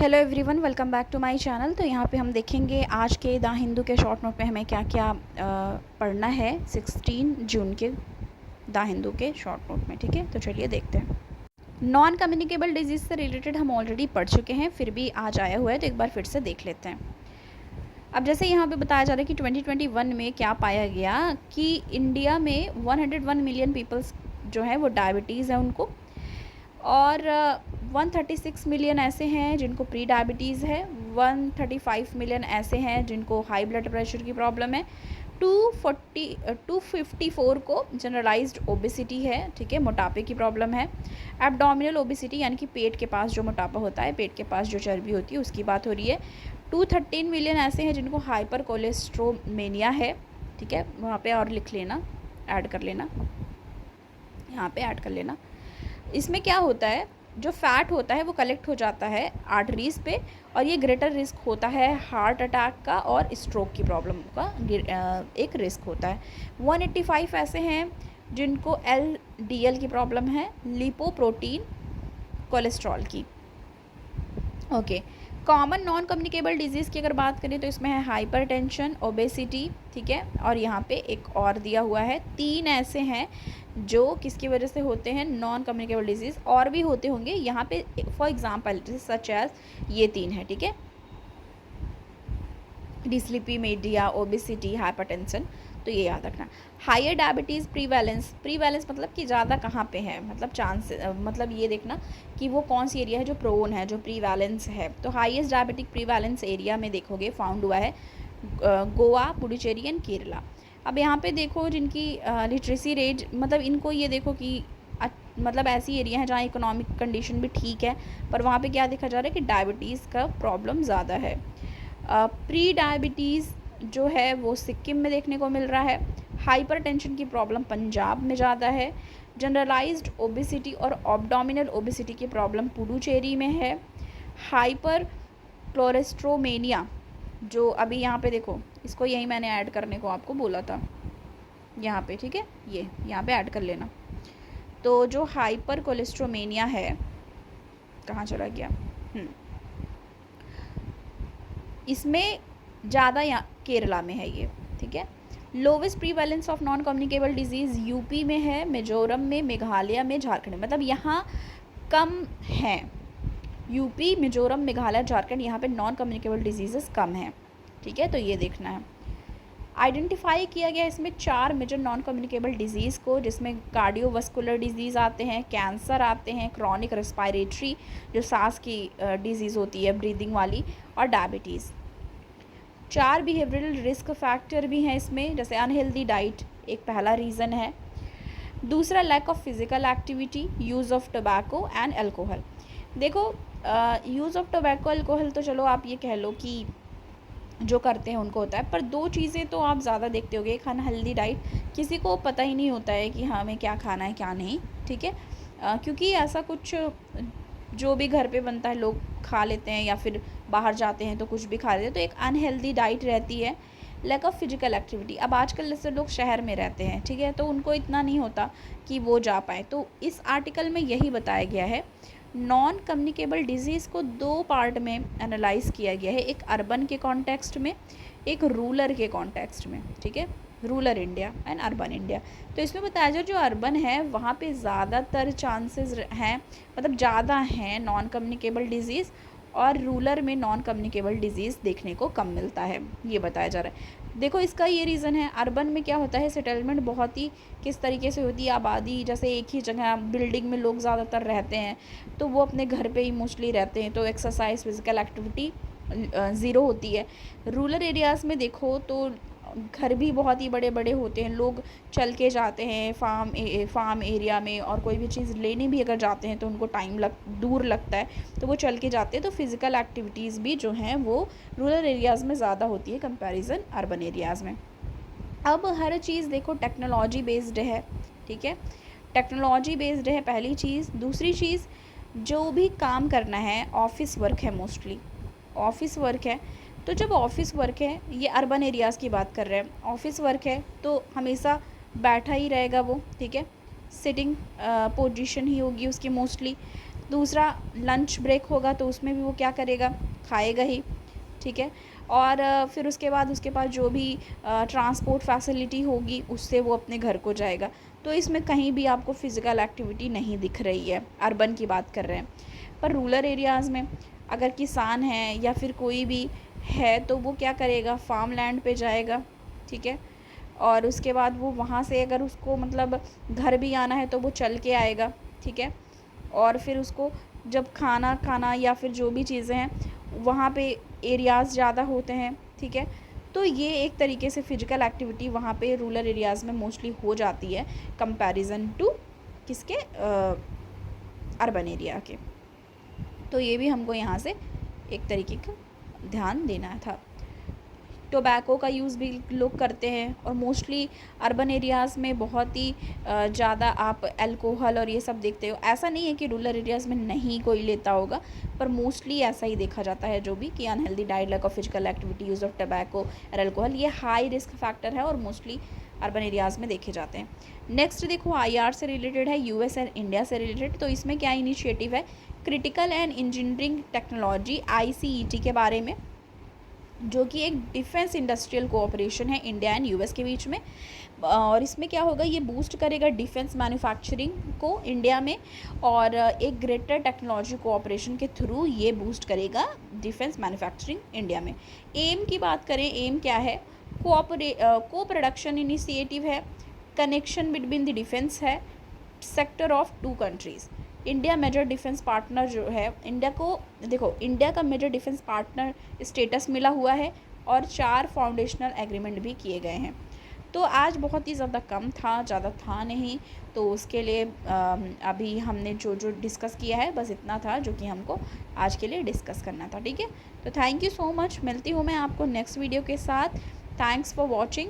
Hello everyone, welcome back to my channel. तो यहाँ पे हम देखेंगे आज के द हिंदू के शॉर्ट नोट में हमें क्या क्या पढ़ना है 16 जून के द हिंदू के शॉर्ट नोट में। ठीक है, तो चलिए देखते हैं। नॉन कम्युनिकेबल डिजीज़ से रिलेटेड हम ऑलरेडी पढ़ चुके हैं, फिर भी आज आया हुआ है तो एक बार फिर से देख लेते हैं। अब जैसे यहाँ पे बताया जा रहा है कि 2021 में क्या पाया गया कि इंडिया में 101 मिलियन पीपल्स जो है वो डायबिटीज़ है उनको, और 136 मिलियन ऐसे हैं जिनको प्री डायबिटीज़ है, 135 मिलियन ऐसे हैं जिनको हाई ब्लड प्रेशर की प्रॉब्लम है, 254 को जनरलाइज्ड ओबेसिटी है, ठीक है, मोटापे की प्रॉब्लम है, एब्डोमिनल ओबेसिटी यानी कि पेट के पास जो मोटापा होता है, पेट के पास जो चर्बी होती है उसकी बात हो रही है, 213 मिलियन ऐसे हैं जिनको हाइपर कोलेस्ट्रोमेनिया है, ठीक है, वहाँ पे और लिख लेना, ऐड कर लेना, यहाँ पे ऐड कर लेना। इसमें क्या होता है, जो फैट होता है वो कलेक्ट हो जाता है आर्टरीज़ पे, और ये ग्रेटर रिस्क होता है हार्ट अटैक का और स्ट्रोक की प्रॉब्लम का एक रिस्क होता है। 185 ऐसे हैं जिनको LDL की प्रॉब्लम है, लिपोप्रोटीन कोलेस्ट्रॉल की। Okay, common noun communicable disease की अगर बात करें तो इसमें है हाइपरटेंशन, ओबेसिटी, ठीक है, और यहाँ पे एक और दिया हुआ है, 3 ऐसे हैं जो किसकी वजह से होते हैं, नॉन कम्युनिकेबल डिजीज़। और भी होते होंगे यहाँ पे, फॉर एग्जांपल सच एज ये 3 है, ठीक है, डिस्लिपिमीडिया, ओबेसिटी, हाइपरटेंशन, तो ये याद रखना। हायर डायबिटीज़ प्रीवैलेंस मतलब कि ज़्यादा कहाँ पे है, मतलब चांस, मतलब ये देखना कि वो कौन सी एरिया है जो प्रोन है, जो प्रीवैलेंस है। तो हाईएस्ट डायबिटिक प्रीवैलेंस एरिया में देखोगे फाउंड हुआ है गोवा, पुडुचेरी एंड केरला। अब यहाँ पे देखो जिनकी लिटरेसी रेट, मतलब इनको ये देखो कि मतलब ऐसी एरिया है जहाँ इकोनॉमिक कंडीशन भी ठीक है, पर वहाँ पे क्या देखा जा रहा है कि डायबिटीज़ का प्रॉब्लम ज़्यादा है। प्री डायबिटीज़ जो है वो सिक्किम में देखने को मिल रहा है, हाइपरटेंशन की प्रॉब्लम पंजाब में ज़्यादा है, जनरलाइज्ड ओबेसिटी और एब्डोमिनल ओबेसिटी की प्रॉब्लम पुडुचेरी में है, हाइपर कोलेस्ट्रोमेनिया जो अभी यहाँ पे देखो, इसको यही मैंने ऐड करने को आपको बोला था यहाँ पे, ठीक है, ये यहाँ पे ऐड कर लेना। तो जो हाइपर कोलेस्ट्रोमेनिया है, कहाँ चला गया, इसमें ज़्यादा यहाँ केरला में है ये, ठीक है। Lowest prevalence of non communicable disease UP में है, मिजोरम में, मेघालय में, झारखंड में, मतलब यहाँ कम है। यूपी, मिजोरम, मेघालय, झारखंड, यहाँ पे नॉन कम्युनिकेबल डिजीज़ कम हैं, ठीक है, तो ये देखना है। आइडेंटिफाई किया गया इसमें 4 मेजर नॉन कम्युनिकेबल डिजीज़ को, जिसमें कार्डियोवास्कुलर डिजीज़ आते हैं, कैंसर आते हैं, क्रॉनिक रेस्पिरेटरी जो सांस की डिजीज़ होती है ब्रीदिंग वाली, और डायबिटीज़। 4 बिहेवियरल रिस्क फैक्टर भी हैं इसमें, जैसे अनहेल्दी डाइट एक पहला रीज़न है, दूसरा lack of physical activity, use of tobacco and alcohol. देखो यूज़ ऑफ टोबैको अल्कोहल तो चलो आप ये कह लो कि जो करते हैं उनको होता है, पर 2 चीज़ें तो आप ज़्यादा देखते होगे, एक अनहेल्दी डाइट, किसी को पता ही नहीं होता है कि हमें क्या खाना है क्या नहीं, ठीक है, क्योंकि ऐसा कुछ जो भी घर पे बनता है लोग खा लेते हैं, या फिर बाहर जाते हैं तो कुछ भी खा लेते हैं, तो एक अनहेल्दी डाइट रहती है। लैक ऑफ फिजिकल एक्टिविटी, अब आजकल जैसे लोग शहर में रहते हैं, ठीक है, तो उनको इतना नहीं होता कि वो जा पाए, तो इस आर्टिकल में यही बताया गया है। नॉन कम्युनिकेबल डिजीज़ को 2 पार्ट में एनालाइज किया गया है, एक अर्बन के कॉन्टेक्स्ट में, एक रूरल के कॉन्टेक्स्ट में, ठीक है, rural India and urban India. तो इसमें बताया जाए जो अर्बन है वहाँ पे ज़्यादातर चांसेस हैं, मतलब ज़्यादा हैं नॉन कम्युनिकेबल डिजीज़, और रूरल में नॉन कम्युनिकेबल डिजीज़ देखने को कम मिलता है, ये बताया जा रहा है। देखो इसका ये रीज़न है, अर्बन में क्या होता है, सेटलमेंट बहुत ही किस तरीके से होती है, आबादी जैसे एक ही जगह बिल्डिंग में लोग ज़्यादातर रहते हैं, तो वो अपने घर पे ही मोस्टली रहते हैं, तो एक्सरसाइज फिज़िकल एक्टिविटी ज़ीरो होती है। रूरल एरियाज़ में देखो तो घर भी बहुत ही बड़े बड़े होते हैं, लोग चल के जाते हैं फार्म एरिया में, और कोई भी चीज़ लेने भी अगर जाते हैं तो उनको दूर लगता है, तो वो चल के जाते हैं, तो फिज़िकल एक्टिविटीज़ भी जो हैं वो रूरल एरियाज़ में ज़्यादा होती है कंपैरिजन अर्बन एरियाज़ में। अब हर चीज़ देखो टेक्नोलॉजी बेस्ड है, ठीक है, टेक्नोलॉजी बेस्ड है पहली चीज़। दूसरी चीज़, जो भी काम करना है ऑफिस वर्क है, मोस्टली ऑफिस वर्क है, तो जब ऑफिस वर्क है, ये अर्बन एरियाज़ की बात कर रहे हैं, ऑफिस वर्क है तो हमेशा बैठा ही रहेगा वो, ठीक है, सिटिंग पोजीशन ही होगी उसकी मोस्टली, दूसरा लंच ब्रेक होगा तो उसमें भी वो क्या करेगा, खाएगा ही, ठीक है। और फिर उसके बाद उसके पास जो भी ट्रांसपोर्ट फैसिलिटी होगी उससे वो अपने घर को जाएगा। तो इसमें कहीं भी आपको फ़िज़िकल एक्टिविटी नहीं दिख रही है, अर्बन की बात कर रहे हैं। पर रूरल एरियाज़ में अगर किसान है या फिर कोई भी है तो वो क्या करेगा, फार्म लैंड पे जाएगा, ठीक है। और उसके बाद वो वहाँ से अगर उसको मतलब घर भी आना है तो वो चल के आएगा, ठीक है। और फिर उसको जब खाना खाना या फिर जो भी चीज़ें हैं वहाँ पे एरियाज़ ज़्यादा होते हैं, ठीक है। तो ये एक तरीके से फ़िज़िकल एक्टिविटी वहाँ पे रूरल एरियाज़ में मोस्टली हो जाती है कंपैरिजन टू किसके, अर्बन एरिया के। तो ये भी हमको यहाँ से एक तरीके का ध्यान देना था। टोबैको का यूज़ भी लोग करते हैं और मोस्टली अर्बन एरियाज़ में बहुत ही ज़्यादा आप अल्कोहल और ये सब देखते हो। ऐसा नहीं है कि रूरल एरियाज़ में नहीं कोई लेता होगा, पर मोस्टली ऐसा ही देखा जाता है जो भी कि unhealthy diet, lack of physical activity, use of tobacco और अल्कोहल, ये हाई रिस्क फैक्टर है और मोस्टली अर्बन एरियाज़ में देखे जाते हैं। नेक्स्ट देखो IR से रिलेटेड है, US एंड इंडिया से रिलेटेड। तो इसमें क्या इनिशिएटिव है, critical and engineering technology ICET के बारे में, जो कि एक डिफेंस इंडस्ट्रियल कोऑपरेशन है इंडिया एंड US के बीच में। और इसमें क्या होगा, ये बूस्ट करेगा डिफेंस मैन्युफैक्चरिंग को इंडिया में और एक ग्रेटर टेक्नोलॉजी कोऑपरेशन के थ्रू ये बूस्ट करेगा डिफेंस मैन्युफैक्चरिंग इंडिया में। एम की बात करें, एम क्या है, को प्रोडक्शन इनिशिएटिव है, कनेक्शन बिटवीन द डिफेंस है, sector of to countries. India major defence partner जो है, इंडिया को देखो इंडिया का मेजर डिफेंस पार्टनर स्टेटस मिला हुआ है और 4 फाउंडेशनल एग्रीमेंट भी किए गए हैं। तो आज बहुत ही ज़्यादा कम था, ज़्यादा था नहीं, तो उसके लिए अभी हमने जो जो डिस्कस किया है बस इतना था जो कि हमको आज के लिए डिस्कस करना था, ठीक है। तो थैंक यू सो मच, मिलती हूँ मैं आपको नेक्स्ट वीडियो के साथ। Thanks for watching.